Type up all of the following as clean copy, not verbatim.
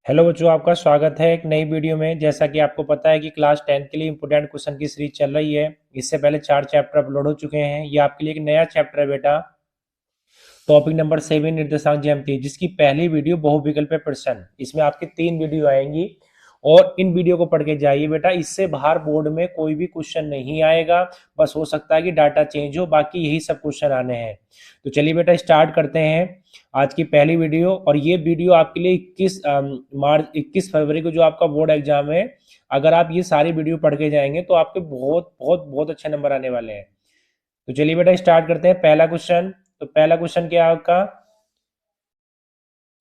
Hello बच्चों, आपका स्वागत है एक नई वीडियो में। जैसा कि आपको पता है कि क्लास 10 के लिए इंपोर्टेंट क्वेश्चन की सीरीज चल रही है। इससे पहले 4 चैप्टर अपलोड हो चुके हैं। ये आपके लिए एक नया चैप्टर है बेटा। टॉपिक नंबर 7 निर्देशांक ज्यामिति, जिसकी पहली वीडियो बहुविकल्पीय प्रश्न, इसमें आपकी 3 वीडियो आएंगी और इन वीडियो को पढ़ के जाइए बेटा। इससे बाहर बोर्ड में कोई भी क्वेश्चन नहीं आएगा। बस हो सकता है कि डाटा चेंज हो, बाकी यही सब क्वेश्चन आने हैं। तो चलिए बेटा स्टार्ट करते हैं आज की पहली वीडियो। और ये वीडियो आपके लिए 21 फरवरी को जो आपका बोर्ड एग्जाम है, अगर आप ये सारी वीडियो पढ़ के जाएंगे तो आपके बहुत बहुत बहुत अच्छे नंबर आने वाले हैं। तो चलिए बेटा स्टार्ट करते हैं पहला क्वेश्चन। तो पहला क्वेश्चन क्या है आपका,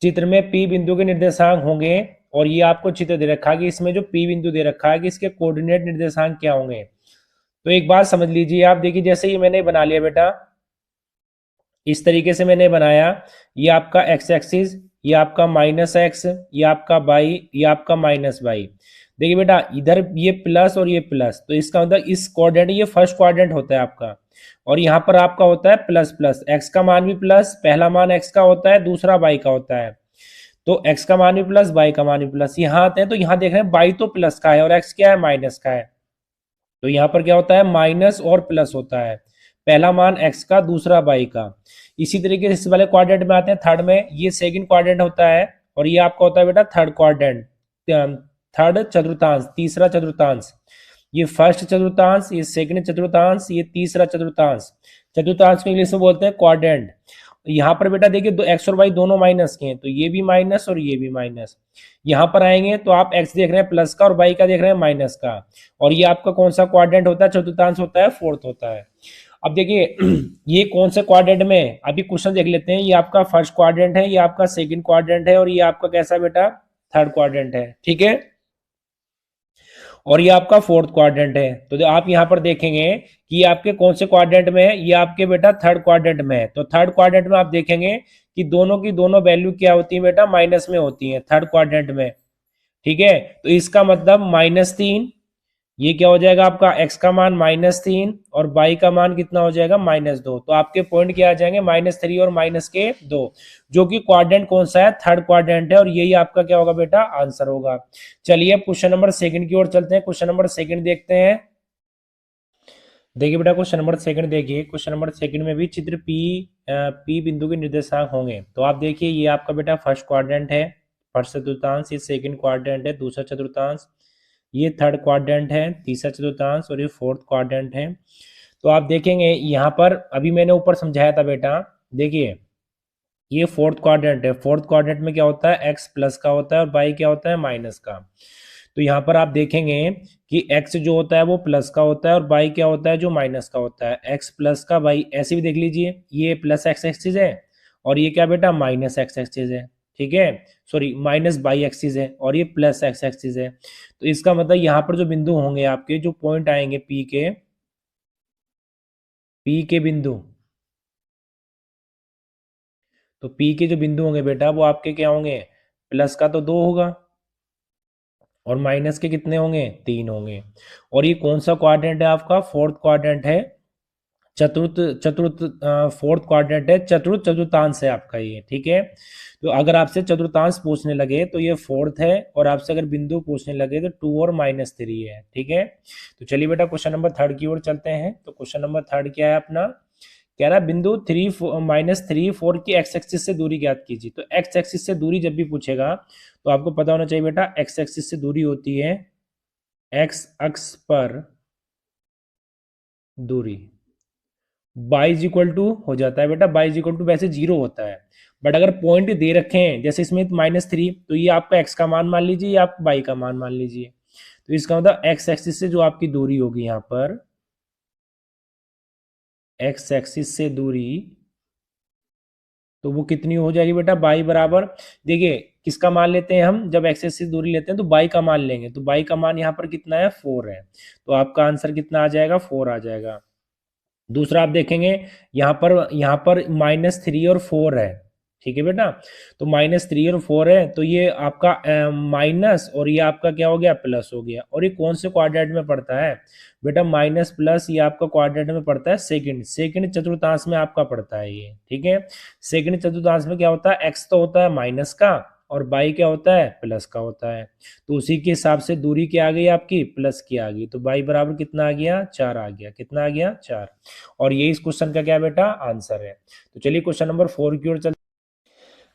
चित्र में पी बिंदु के निर्देशांक होंगे और ये आपको चित्र दे रखा है कि इसमें जो पी बिंदु दे रखा है कि इसके कोऑर्डिनेट निर्देशांक क्या होंगे। तो एक बात समझ लीजिए आप, देखिए जैसे ही मैंने बना लिया बेटा, इस तरीके से मैंने बनाया। ये आपका एक्स एक्सिस, ये आपका माइनस एक्स, ये आपका बाई, ये आपका माइनस बाई। देखिए बेटा इधर ये प्लस और ये प्लस, तो इसका मतलब इस क्वाड्रेंट, ये फर्स्ट क्वाड्रेंट होता है आपका। और यहाँ पर आपका होता है प्लस प्लस, एक्स का मान भी प्लस, पहला मान एक्स का होता है, दूसरा बाई का होता है। तो एक्स का मान भी प्लस, बाई का मान भी प्लस। यहाँ आते हैं तो यहाँ देख रहे हैं बाई तो प्लस का है और एक्स क्या है, माइनस का है। तो यहाँ पर क्या होता है, माइनस और प्लस होता है। पहला मान एक्स का, दूसरा बाई का। इसी तरीके से इस वाले क्वाड्रेंट में आते हैं, थर्ड में ये सेकंड क्वाड्रेंट होता है और ये आपका होता है बेटा थर्ड क्वाड्रेंट, थर्ड चतुर्थांश, तीसरा चतुर्थांश। ये फर्स्ट चतुर्थांश, ये सेकंड चतुर्थांश, ये तीसरा चतुर्थांश। चतुर्थांश को इंग्लिश में बोलते हैं क्वाड्रेंट। यहाँ पर बेटा देखिए, दो एक्स और वाई दोनों माइनस के हैं, तो ये भी माइनस और ये भी माइनस। यहाँ पर आएंगे तो आप एक्स देख रहे हैं प्लस का और वाई का देख रहे हैं माइनस का। और ये आपका कौन सा क्वाड्रेंट होता है, चतुर्थांश होता है, फोर्थ होता है। अब देखिए ये कौन से क्वाड्रेंट में, अभी क्वेश्चन देख लेते हैं। ये आपका फर्स्ट क्वाड्रेंट है, ये आपका सेकंड क्वाड्रेंट है और ये आपका कैसा बेटा, थर्ड क्वाड्रेंट है। ठीक है, और ये आपका फोर्थ क्वाड्रेंट है। तो आप यहाँ पर देखेंगे कि ये आपके कौन से क्वाड्रेंट में है, ये आपके बेटा थर्ड क्वाड्रेंट में है। तो थर्ड क्वाड्रेंट में आप देखेंगे कि दोनों की दोनों वैल्यू क्या होती है बेटा, माइनस में होती है थर्ड क्वाड्रेंट में। ठीक है, तो इसका मतलब -3, ये क्या हो जाएगा आपका, x का मान -3 और y का मान कितना हो जाएगा, -2। तो आपके पॉइंट क्या आ जाएंगे, -3 और -2, जो कि क्वाड्रेंट कौन सा है, थर्ड क्वाड्रेंट है। और यही आपका क्या होगा बेटा, आंसर होगा। चलिए क्वेश्चन नंबर सेकंड की ओर चलते हैं। क्वेश्चन नंबर सेकंड देखते हैं। देखिए बेटा क्वेश्चन नंबर सेकंड देखिए, क्वेश्चन नंबर सेकंड में भी चित्र पी बिंदु के निर्देशांक होंगे। तो आप देखिए ये आपका बेटा फर्स्ट क्वाड्रेंट है, फर्स्ट चतुर्थांश, ये सेकंड क्वाड्रेंट है, दूसरा चतुर्थांश, ये थर्ड क्वाड्रेंट है, तीसरा चतुर्थांश, और ये फोर्थ क्वाड्रेंट है। तो आप देखेंगे यहाँ पर, अभी मैंने ऊपर समझाया था बेटा, देखिए ये फोर्थ क्वाड्रेंट है। फोर्थ क्वाड्रेंट में क्या होता है, एक्स प्लस का होता है और वाई क्या होता है, माइनस का। तो यहाँ पर आप देखेंगे कि x जो होता है वो प्लस का होता है और y क्या होता है, जो माइनस का होता है। x प्लस का y, ऐसे भी देख लीजिए, ये प्लस एक्स एक्सिस है और ये क्या बेटा, माइनस एक्स एक्सिस है। ठीक है, सॉरी माइनस बाई एक्सिस है और ये प्लस एक्स एक्सिस है। तो इसका मतलब यहाँ पर जो बिंदु होंगे आपके, जो पॉइंट आएंगे पी के बिंदु, तो पी के जो बिंदु होंगे बेटा वो आपके क्या होंगे, प्लस का तो 2 होगा और माइनस के कितने होंगे, 3 होंगे। और ये कौन सा क्वाड्रेंट है आपका, फोर्थ क्वाड्रेंट है, चतुर्थ चतुर्थ फोर्थ क्वाड्रेंट है, चतुर्थ चतुर्थांश है आपका ये। ठीक है, तो अगर आपसे चतुर्थांश पूछने लगे तो ये फोर्थ है, और आपसे अगर बिंदु पूछने लगे तो 2 और -3 है। ठीक है, तो चलिए बेटा क्वेश्चन नंबर थर्ड की ओर चलते हैं। तो क्वेश्चन नंबर थर्ड क्या है अपना, कह रहा है बिंदु 3 -3 4 की एक्स एक्सिस से दूरी ज्ञात कीजिए। तो एक्स एक्सिस से दूरी जब भी पूछेगा तो आपको पता होना चाहिए बेटा, एक्स एक्सिस से दूरी होती है एक्स अक्ष पर दूरी। बाई इज इक्वल टू हो जाता है बेटा, बाई इज इक्वल टू वैसे 0 होता है, बट अगर पॉइंट दे रखे हैं जैसे इसमें -3, तो ये आपका x का मान मान लीजिए, या आप y का मान मान लीजिए। तो इसका मतलब x एक्सिस से जो आपकी दूरी होगी, यहाँ पर x एक्सिस से दूरी, तो वो कितनी हो जाएगी बेटा, बाई बराबर, देखिए किसका मान लेते हैं हम, जब x एक्सिस से दूरी लेते हैं तो बाई का मान लेंगे। तो बाई का मान यहाँ पर कितना है, 4 है। तो आपका आंसर कितना आ जाएगा, 4 आ जाएगा। दूसरा आप देखेंगे यहाँ पर -3 और 4 है। ठीक है बेटा, तो -3 और 4 है, तो ये आपका माइनस और ये आपका क्या हो गया, प्लस हो गया। और ये कौन से क्वाड्रेंट में पड़ता है बेटा, माइनस प्लस, ये आपका क्वाड्रेंट में पड़ता है सेकंड चतुर्थांश में आपका पड़ता है ये। ठीक है, सेकंड चतुर्थांश में क्या होता है, एक्स तो होता है माइनस का और बाई क्या होता है, प्लस का होता है। तो उसी के हिसाब से दूरी क्या आ गई आपकी, प्लस की आ गई। तो बाई बराबर कितना आ गया, 4 आ गया। कितना आ गया, 4। और ये इस क्वेश्चन का क्या बेटा आंसर है। तो चलिए क्वेश्चन नंबर 4 की ओर चल।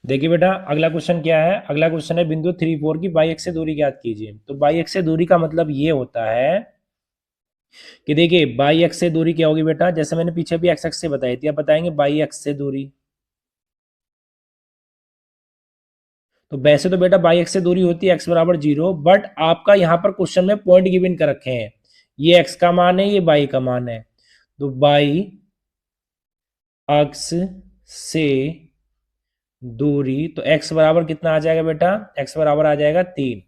देखिए बेटा अगला क्वेश्चन क्या है, अगला क्वेश्चन है बिंदु 3 4 की बाई एक्स से दूरी ज्ञात कीजिए। तो बाई एक्स से दूरी का मतलब ये होता है कि देखिए बाई एक्स से दूरी क्या होगी बेटा, जैसे मैंने पीछे भी एक्स एक्स से बताई थी, अब बताएंगे बाई एक्स से दूरी। तो वैसे तो बेटा बाई एक्स से दूरी होती है एक्स बराबर 0, बट आपका यहाँ पर क्वेश्चन में पॉइंट गिवन कर रखे हैं, ये एक्स का मान है, ये बाई का मान है। तो बाई एक्स से दूरी, तो x बराबर कितना आ जाएगा बेटा, x बराबर आ जाएगा 3।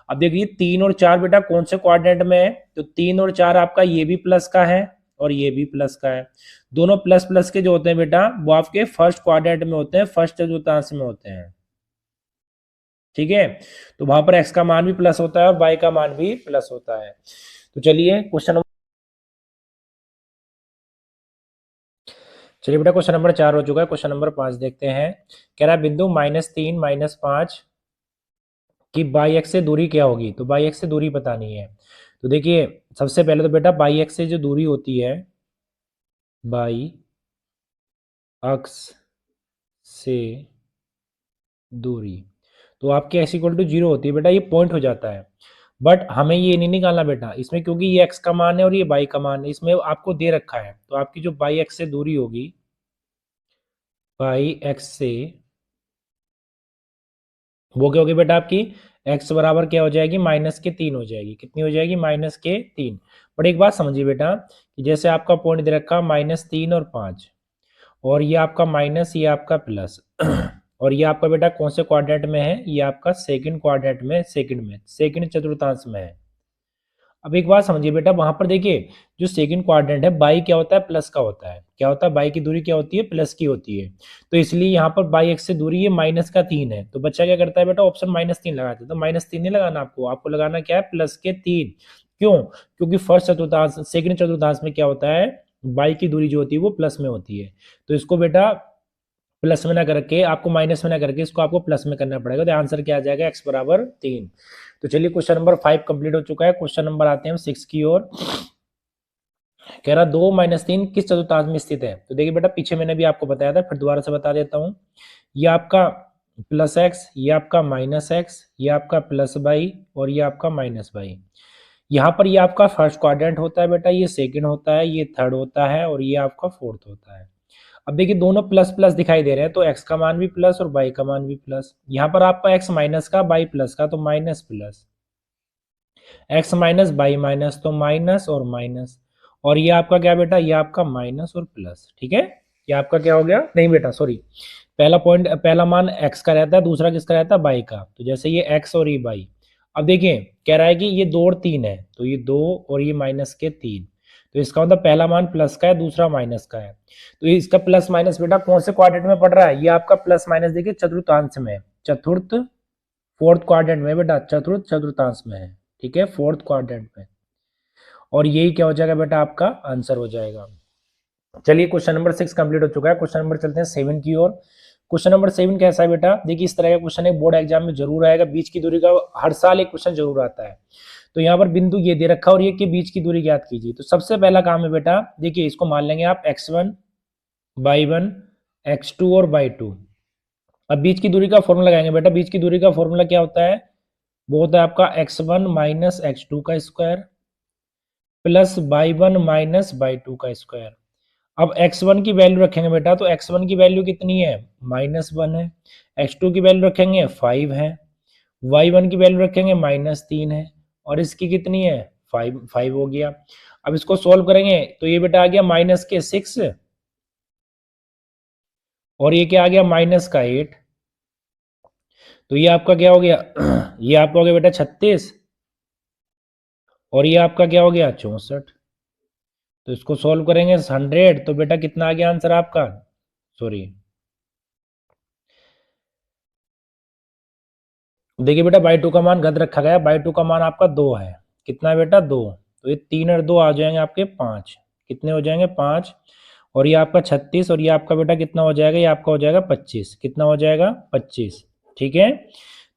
अब देखिए 3 और 4 बेटा कौन से क्वाड्रेंट में है, तो 3 और 4 आपका ये भी प्लस का है और ये भी प्लस का है। दोनों प्लस प्लस के जो होते हैं बेटा वो आपके फर्स्ट क्वाड्रेंट में होते हैं, फर्स्ट चतुर्थांश में होते हैं। ठीक है, तो वहां पर x का मान भी प्लस होता है और y का मान भी प्लस होता है। तो चलिए चलिए बेटा क्वेश्चन नंबर 4 हो चुका है, क्वेश्चन नंबर 5 देखते हैं। कह रहा है बिंदु -3 -5 कि बाई एक्स से दूरी क्या होगी। तो बाई एक्स से दूरी बतानी है। तो देखिए सबसे पहले तो बेटा बाई एक्स से जो दूरी होती है, बाई अक्स से दूरी, तो आपकी एक्स इक्वल टू 0 होती है बेटा, ये पॉइंट हो जाता है। बट हमें ये नहीं निकालना बेटा इसमें, क्योंकि ये एक्स का मान है और ये बाई का मान है, इसमें आपको दे रखा है। तो आपकी जो बाई एक्स से दूरी होगी, बाई एक्स से वो क्या होगी बेटा आपकी, x बराबर क्या हो जाएगी, -3 हो जाएगी। कितनी हो जाएगी, -3। बट एक बात समझिए बेटा कि जैसे आपका पॉइंट दे रखा -3 और 5, और ये आपका माइनस, ये आपका प्लस और ये आपका बेटा कौन से क्वाड्रेंट में है, ये आपका सेकंड क्वाड्रेंट में, सेकंड चतुर्थांश में है। अब एक बात समझिए बेटा, वहां पर देखिए जो सेकंड क्वाड्रेंट है बाई क्या होता है, प्लस का होता है। क्या होता है, बाई की दूरी क्या होती है, प्लस की होती है। तो इसलिए यहाँ पर बाई एक्स से दूरी ये -3 है। तो बच्चा क्या करता है बेटा, ऑप्शन -3 लगाते हैं। तो -3 नहीं लगाना आपको, आपको लगाना क्या है, +3। क्यों, क्योंकि फर्स्ट चतुर्थांश सेकंड चतुर्थांश में क्या होता है, बाई की दूरी जो होती है वो प्लस में होती है। तो इसको बेटा प्लस में ना करके, आपको माइनस में ना करके इसको आपको प्लस में करना पड़ेगा। तो आंसर क्या आ जाएगा, x बराबर 3। तो चलिए क्वेश्चन नंबर 5 कंप्लीट हो चुका है। क्वेश्चन नंबर आते हैं 6 की ओर। कह रहा 2 - 3 किस चतुर्थांश में स्थित है। तो देखिए बेटा पीछे मैंने भी आपको बताया था, फिर दोबारा से बता देता हूँ। ये आपका +x, ये आपका -x, ये आपका +y और ये आपका -y। यहाँ पर ये आपका फर्स्ट क्वाड्रेंट होता है बेटा, ये सेकंड होता है, ये थर्ड होता है और ये आपका फोर्थ होता है। अब देखिए दोनों प्लस प्लस दिखाई दे रहे हैं, तो x का मान भी प्लस और y का मान भी प्लस। यहाँ पर आपका x माइनस का, y प्लस का, तो minus plus, x minus y minus, तो माइनस और माइनस। और ये आपका क्या बेटा, ये आपका माइनस और प्लस। ठीक है, ये आपका क्या हो गया, नहीं बेटा सॉरी, पहला पॉइंट, पहला मान x का रहता है, दूसरा किसका रहता है, y का। तो जैसे ये x और ये y। अब देखिए कह रहा है कि ये 2 और 3 है, तो ये 2 और ये -3। तो इसका मतलब पहला मान प्लस का है, दूसरा माइनस का है। तो इसका प्लस माइनस बेटा कौन से क्वाड्रेंट में पड़ रहा है, ये आपका प्लस माइनस देखिए चतुर्थांश में, चतुर्थ फोर्थ क्वाड्रेंट में बेटा, चतुर्थ चतुर्थांश में है। ठीक है, फोर्थ क्वाड्रेंट में। और यही क्या हो जाएगा बेटा, आपका आंसर हो जाएगा। चलिए क्वेश्चन नंबर 6 कंप्लीट हो चुका है। क्वेश्चन नंबर चलते हैं 7 की ओर। क्वेश्चन नंबर 7 कैसा है बेटा, देखिए इस तरह का क्वेश्चन एक बोर्ड एग्जाम में जरूर आएगा, बीच की दूरी का हर साल एक क्वेश्चन जरूर आता है। तो यहाँ पर बिंदु ये दे रखा और ये के बीच की दूरी ज्ञात कीजिए। तो सबसे पहला काम है बेटा, देखिए इसको मान लेंगे आप x1 y1 x2 और y2। अब बीच की दूरी का फॉर्मूला लगाएंगे बेटा, बीच की दूरी का फॉर्मूला क्या होता है, वो होता है आपका x1 माइनस x2 का square plus y1 minus y2 का स्क्वायर। अब x1 की वैल्यू रखेंगे बेटा, तो x1 की वैल्यू कितनी है, -1 है। x2 की वैल्यू रखेंगे 5 है। y1 की वैल्यू रखेंगे -3 है। और इसकी कितनी है, 5 हो गया। अब इसको सोल्व करेंगे तो ये बेटा आ गया -6 और ये क्या आ गया, -8। तो ये आपका क्या हो गया ये आपका हो गया बेटा 36 और ये आपका क्या हो गया 64। तो इसको सोल्व करेंगे 100, तो बेटा कितना आ गया आंसर आपका, सॉरी देखिए बेटा y2 का मान गलत रखा गया, y2 का मान आपका 2 है। कितना है बेटा, 2। तो ये 3 और 2 आ जाएंगे आपके 5। कितने हो जाएंगे, 5। और ये आपका 36 और ये आपका बेटा कितना हो जाएगा, ये आपका हो जाएगा 25। कितना हो जाएगा, 25। ठीक है,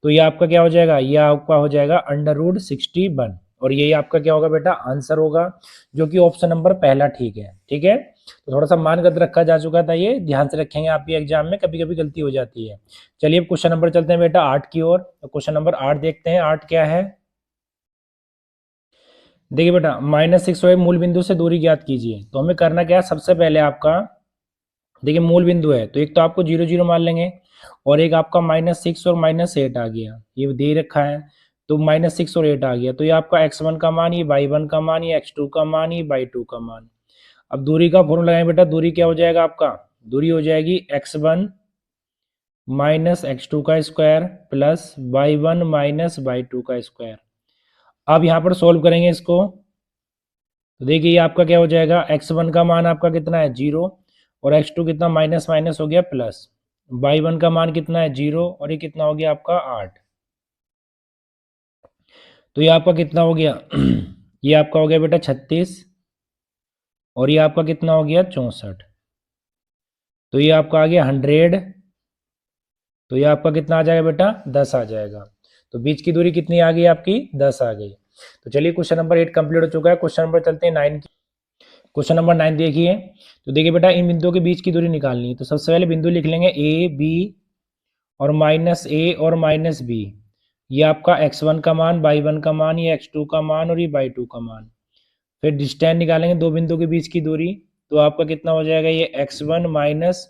तो ये आपका क्या हो जाएगा, ये आपका हो जाएगा √61 और यही आपका क्या होगा बेटा, आंसर होगा, जो कि ऑप्शन नंबर पहला ठीक है। ठीक है, तो थोड़ा सा मानगत रखा जा चुका था, ये ध्यान से रखेंगे, आप भी एग्जाम में कभी कभी गलती हो जाती है। चलिए अब क्वेश्चन नंबर चलते हैं बेटा 8 की ओर। तो क्वेश्चन नंबर 8 देखते हैं, 8 क्या है। देखिए बेटा, -6 मूल बिंदु से दूरी ज्ञात कीजिए। तो हमें करना क्या है, सबसे पहले आपका देखिए मूल बिंदु है, तो एक तो आपको 0 0 मान लेंगे, और एक आपका -6 और -8 आ गया, ये दे रखा है। तो -6 और 8 आ गया, तो ये आपका x1 का मान, ये y1 का मान, ये x2 का मान, ये y2 का मान। अब दूरी का फॉर्मूला लगाएं बेटा, दूरी क्या हो जाएगा आपका, दूरी हो जाएगी x1 माइनस x2 का square plus y1 minus y2 का स्क्वायर। अब यहाँ पर सोल्व करेंगे इसको, तो देखिए ये आपका क्या हो जाएगा, x1 का मान आपका कितना है 0, और x2 कितना माइनस माइनस हो गया प्लस, y1 का मान कितना है 0, और ये कितना हो गया आपका 8। तो ये आपका कितना हो गया ये आपका हो गया बेटा 36, और ये आपका कितना हो गया 64। तो ये आपका आ गया 100, तो ये आपका कितना आ जाएगा बेटा 10 आ जाएगा। तो बीच की दूरी कितनी आ गई आपकी, 10 आ गई। तो चलिए क्वेश्चन नंबर 8 कंप्लीट हो चुका है। क्वेश्चन नंबर चलते हैं 9 की। क्वेश्चन नंबर 9 देखिए, तो देखिए बेटा इन बिंदुओं के बीच की दूरी निकालनी है। तो सबसे पहले बिंदु लिख लेंगे ए बी और -a और -b। ये आपका x1 का मान, y1 का मान, ये x2 का मान, और ये y2 का मान। फिर डिस्टेंस निकालेंगे दो बिंदु के बीच की दूरी, तो आपका कितना हो जाएगा, ये x1 माइनस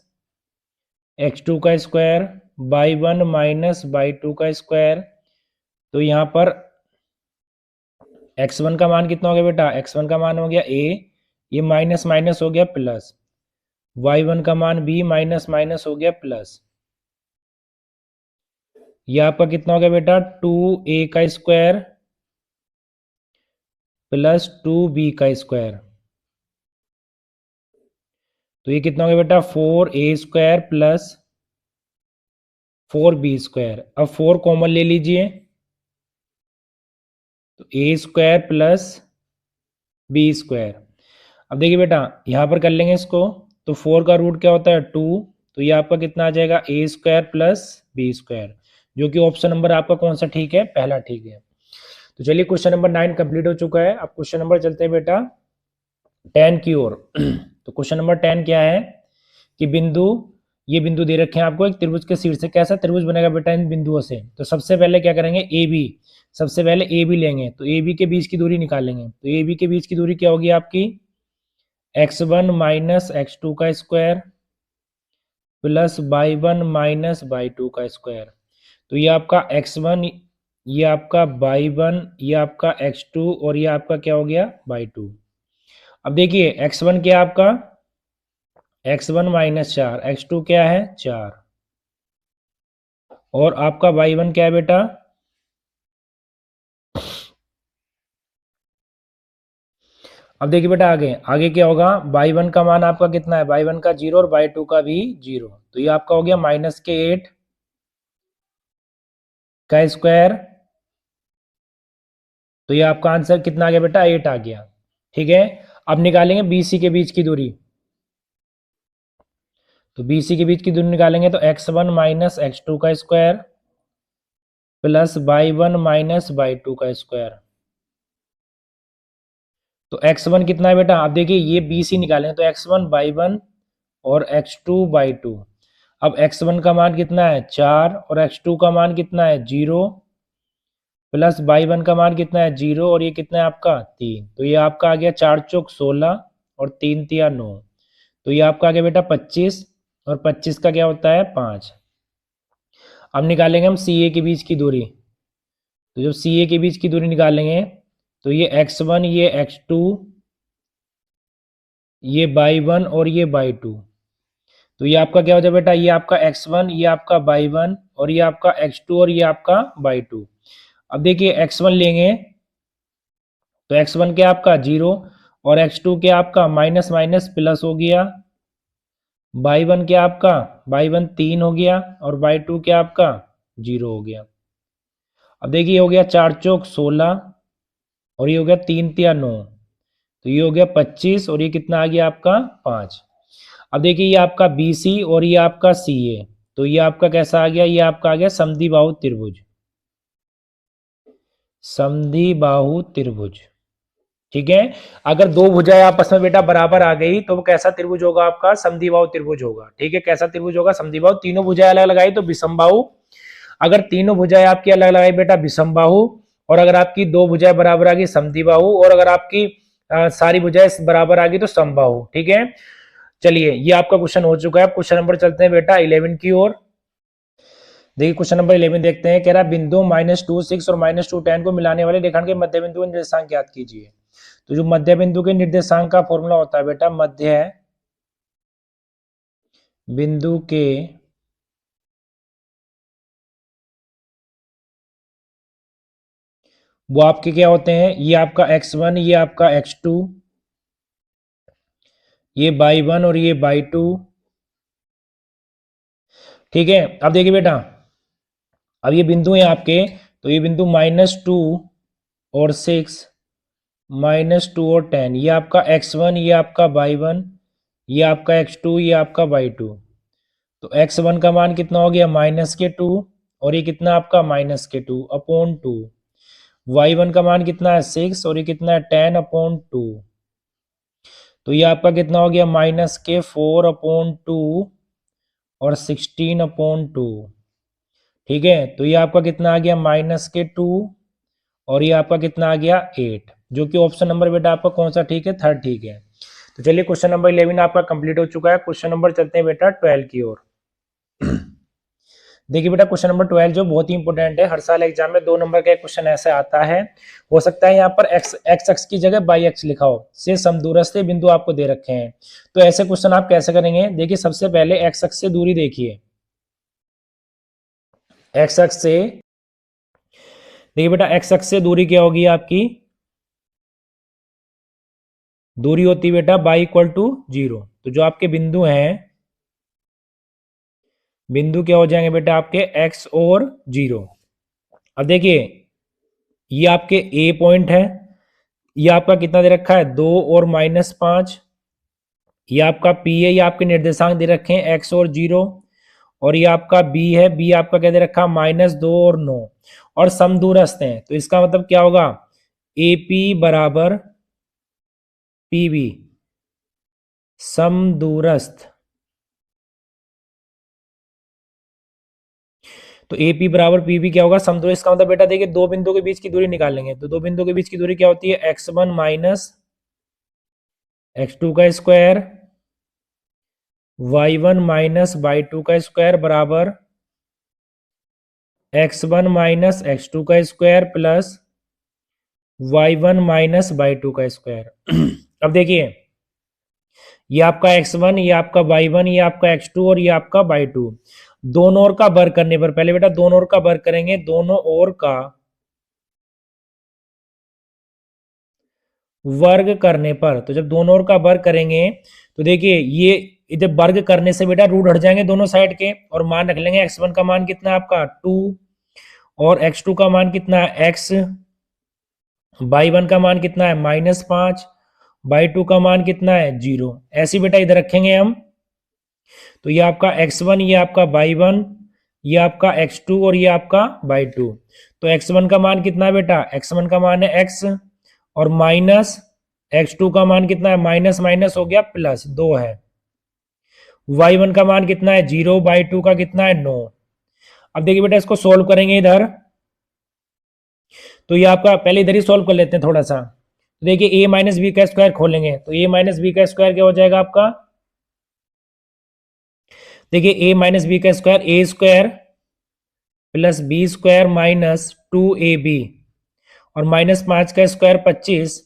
x2 का स्क्वायर, y1 माइनस y2 का स्क्वायर। तो यहाँ पर x1 का मान कितना हो गया बेटा, x1 का मान हो गया a, ये माइनस माइनस हो गया प्लस, y1 का मान b माइनस माइनस हो गया प्लस। ये आपका कितना हो गया बेटा, 2a का स्क्वायर प्लस 2b का स्क्वायर। तो ये कितना हो गया बेटा, 4a square plus 4b square. अब 4 कॉमन ले लीजिए, तो a square plus b square. अब देखिए बेटा यहाँ पर कर लेंगे इसको, तो 4 का रूट क्या होता है 2, तो ये आपका कितना आ जाएगा a square plus b square, जो कि ऑप्शन नंबर आपका कौन सा ठीक है, पहला ठीक है। तो चलिए क्वेश्चन नंबर 9 कंप्लीट हो चुका है। अब क्वेश्चन नंबर चलते हैं बेटा 10 की ओर। तो क्वेश्चन नंबर 10 क्या है कि बिंदु, ये बिंदु दे रखे हैं आपको एक त्रिभुज के शीर्ष से, कैसा त्रिभुज बनेगा बेटा इन बिंदुओं से। तो सबसे पहले क्या करेंगे, ए बी, सबसे पहले ए बी लेंगे, तो ए बी के बीच की दूरी निकालेंगे। तो ए बी के बीच की दूरी क्या होगी आपकी, x1 माइनस x2 का square plus y1 minus y2 का स्क्वायर। तो ये आपका x1, ये आपका y1, ये आपका x2, और ये आपका क्या हो गया y2। अब देखिए x1 क्या है आपका, x1 माइनस 4, x2 क्या है 4, और आपका y1 क्या है बेटा, अब देखिए बेटा आगे आगे क्या होगा, y1 का मान आपका कितना है, y1 का 0 और y2 का भी 0। तो ये आपका हो गया -8 का स्क्वायर। तो ये आपका आंसर कितना आ गया बेटा, 8 आ गया। ठीक है, अब निकालेंगे BC के बीच की दूरी। तो BC के बीच की दूरी निकालेंगे, तो x1 माइनस x2 का square plus y1 minus y2 का स्क्वायर। तो x1 कितना है बेटा, आप देखिए ये BC निकालेंगे, तो x1 y1 और x2 y2। अब x1 का मान कितना है 4, और x2 का मान कितना है 0, प्लस y1 का मान कितना है 0, और ये कितना है आपका 3। तो ये आपका आ गया 4 चौक 16 और 3 तिया 9। तो ये आपका आ गया बेटा 25, और 25 का क्या होता है 5। अब निकालेंगे हम CA के बीच की दूरी। तो जब CA के बीच की दूरी निकालेंगे, तो ये x1, ये x2, ये y1 और ये y2। तो ये आपका क्या हो जाए बेटा, ये आपका x1, ये आपका y1, और ये आपका x2, और ये आपका y2। अब देखिए x1 लेंगे, तो x1 क्या आपका 0, और x2 क्या आपका माइनस माइनस प्लस हो गया, y1 क्या आपका y1 3 हो गया, और y2 क्या आपका 0 हो गया। अब देखिए हो गया 4 चौक 16, और ये हो गया 3 तिया 9। तो ये हो गया 25, और ये कितना आ गया आपका 5। अब देखिए ये आपका BC और ये आपका CA, तो ये आपका कैसा आ गया, ये आपका आ गया समद्विबाहु त्रिभुज। समद्विबाहु त्रिभुज। ठीक है, अगर दो भुजाएं आपस में बेटा बराबर आ गई तो वो कैसा त्रिभुज होगा आपका? समद्विबाहु त्रिभुज होगा। ठीक है, कैसा त्रिभुज होगा? समद्विबाहु। तीनों भुजाएं अलग लगाई तो विषमबाहु। अगर तीनों भुजाएं आपकी अलग लगाई बेटा विषमबाहु, और अगर आपकी दो भुजाएं बराबर आ गई समद्विबाहु, और अगर आपकी सारी भुजाएं बराबर आ गई तो समबाहु। ठीक है, चलिए ये आपका क्वेश्चन हो चुका है। क्वेश्चन नंबर चलते हैं बेटा 11 की ओर। देखिए क्वेश्चन नंबर 11 देखते हैं, कह रहा है बिंदु -2 6 और -2 10 को मिलाने वाले रेखाखंड के मध्य बिंदु के निर्देशांक ज्ञात कीजिए। तो जो मध्य बिंदु के निर्देशांक का फॉर्मूला होता है बेटा, मध्य बिंदु के वो आपके क्या होते हैं? ये आपका x1, ये आपका x2, ये y1 और ये y2। ठीक है, अब देखिए बेटा, अब ये बिंदु हैं आपके, तो ये बिंदु -2 और 6, -2 और 10, ये आपका x1, ये आपका y1, ये आपका x2, ये आपका y2। तो x1 का मान कितना हो गया? -2, और ये कितना आपका -2 अपॉन 2। y1 का मान कितना है? 6, और ये कितना है? 10 अपॉन 2। तो ये आपका कितना हो गया? -4 अपॉन 2 और 16 अपॉन 2। ठीक है, तो ये आपका कितना आ गया? -2, और ये आपका कितना आ गया? 8, जो कि ऑप्शन नंबर बेटा आपका कौन सा ठीक है? थर्ड ठीक है। तो चलिए क्वेश्चन नंबर 11 आपका कंप्लीट हो चुका है। क्वेश्चन नंबर चलते हैं बेटा 12 की ओर। देखिए बेटा क्वेश्चन नंबर 12 जो बहुत ही इंपॉर्टेंट है, हर साल एग्जाम में 2 नंबर का एक क्वेश्चन ऐसे आता है। हो सकता है यहाँ पर एक्स एक्स की जगह बाई एक्स लिखा हो, से समदूरस्थ बिंदु आपको दे रखे हैं। तो ऐसे क्वेश्चन आप कैसे करेंगे? देखिए सबसे पहले एक्स अक्ष से दूरी देखिए, एक्स अक्ष से, देखिए बेटा एक्स अक्ष से दूरी क्या होगी आपकी? दूरी होती है बेटा y = 0। तो जो आपके बिंदु हैं, बिंदु क्या हो जाएंगे बेटा आपके? x और 0। अब देखिए ये आपके ए पॉइंट है, ये आपका कितना दे रखा है? 2 और -5। ये आपका P है, ये आपके निर्देशांक दे रखे हैं x और 0। और ये आपका B है, B आपका क्या दे रखा? -2 और 9, और समदूरस्थ हैं। तो इसका मतलब क्या होगा? AP बराबर PB, समदूरस्थ। तो AP बराबर PB क्या होगा? समदूरस्थ। इसका मतलब बेटा देखिए दो बिंदु के बीच की दूरी निकालेंगे, तो दो बिंदु के बीच की दूरी क्या होती है? x1 - x2 का स्क्वायर, y1 - y2 का स्क्वायर बराबर x1 - x2 का स्क्वायर प्लस y1 - y2 का स्क्वायर। अब देखिए ये आपका x1, ये आपका y1, ये आपका x2 और ये आपका y2। दोनों ओर का वर्ग करने पर, पहले बेटा दोनों ओर का वर्ग करेंगे, दोनों ओर का वर्ग करने पर, तो जब दोनों ओर का वर्ग करेंगे तो देखिए ये जब वर्ग करने से बेटा रूट हट जाएंगे दोनों साइड के, और मान रख लेंगे x1 का मान कितना है आपका 2, और x2 का मान कितना है x, y1 का मान कितना है -5, y2 का मान कितना है 0। ऐसे बेटा इधर रखेंगे हम, तो ये आपका x1, ये आपका y1, ये आपका x2 और ये आपका y2। तो x1 का मान कितना है बेटा? x1 का मान है x, और माइनस x2 का मान कितना है? माइनस माइनस हो गया प्लस 2 है। y1 का मान कितना है? 0, y2 का कितना है? 9। अब देखिए बेटा इसको सोल्व करेंगे इधर, तो ये आपका पहले इधर ही सोल्व कर लेते हैं थोड़ा सा। तो देखिए a - b का स्क्वायर खोलेंगे, तो a - b का स्क्वायर क्या हो जाएगा आपका? देखिए a - b का square a square plus b square -2ab, और -5 का स्क्वायर 25।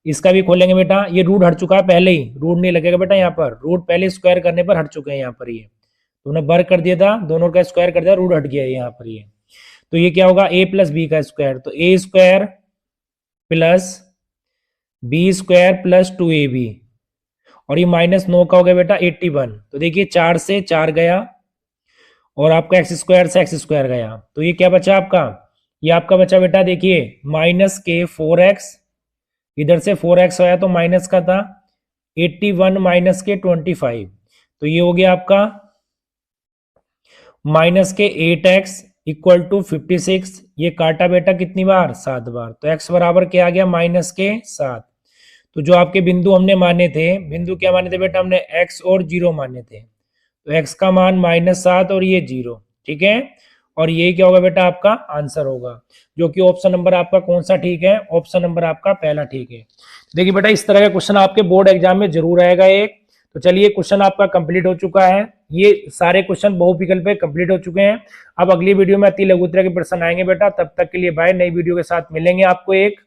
इसका भी खोलेंगे बेटा, ये रूट हट चुका है पहले ही, रूट नहीं लगेगा बेटा यहाँ पर, रूट पहले स्क्वायर करने पर हट चुके हैं यहाँ पर। ये तो उन्हें वर्ग कर दिया था, दोनों का स्क्वायर कर दिया, रूट हट गया यहाँ पर ये। तो ये क्या होगा? a + b का स्क्वायर, तो a square plus b square plus 2ab, और ये -9 का हो गया बेटा 81। तो देखिए 4 से 4 गया, और आपका एक्स स्क्वायर से एक्स स्क्वायर गया, तो ये क्या बचा आपका? ये आपका बचा बेटा देखिए -4x, इधर से 4x आया तो माइनस का था, 81 - 25, तो ये हो गया आपका -8x = 56। ये काटा बेटा कितनी बार, 7 बार। तो x बराबर क्या आ गया, -7। तो जो आपके बिंदु हमने माने थे, बिंदु क्या माने थे बेटा हमने, x और 0 माने थे। तो x का मान -7 और ये 0, ठीक है। और ये क्या होगा बेटा, आपका आंसर होगा, जो कि ऑप्शन नंबर आपका कौन सा ठीक है, ऑप्शन नंबर आपका पहला ठीक है। देखिए बेटा इस तरह का क्वेश्चन आपके बोर्ड एग्जाम में जरूर आएगा एक। तो चलिए क्वेश्चन आपका कंप्लीट हो चुका है, ये सारे क्वेश्चन बहुविकल्प पे कंप्लीट हो चुके हैं। अब अगली वीडियो में अति लघुत्तरा के प्रश्न आएंगे बेटा, तब तक के लिए बाय। नई वीडियो के साथ मिलेंगे आपको एक।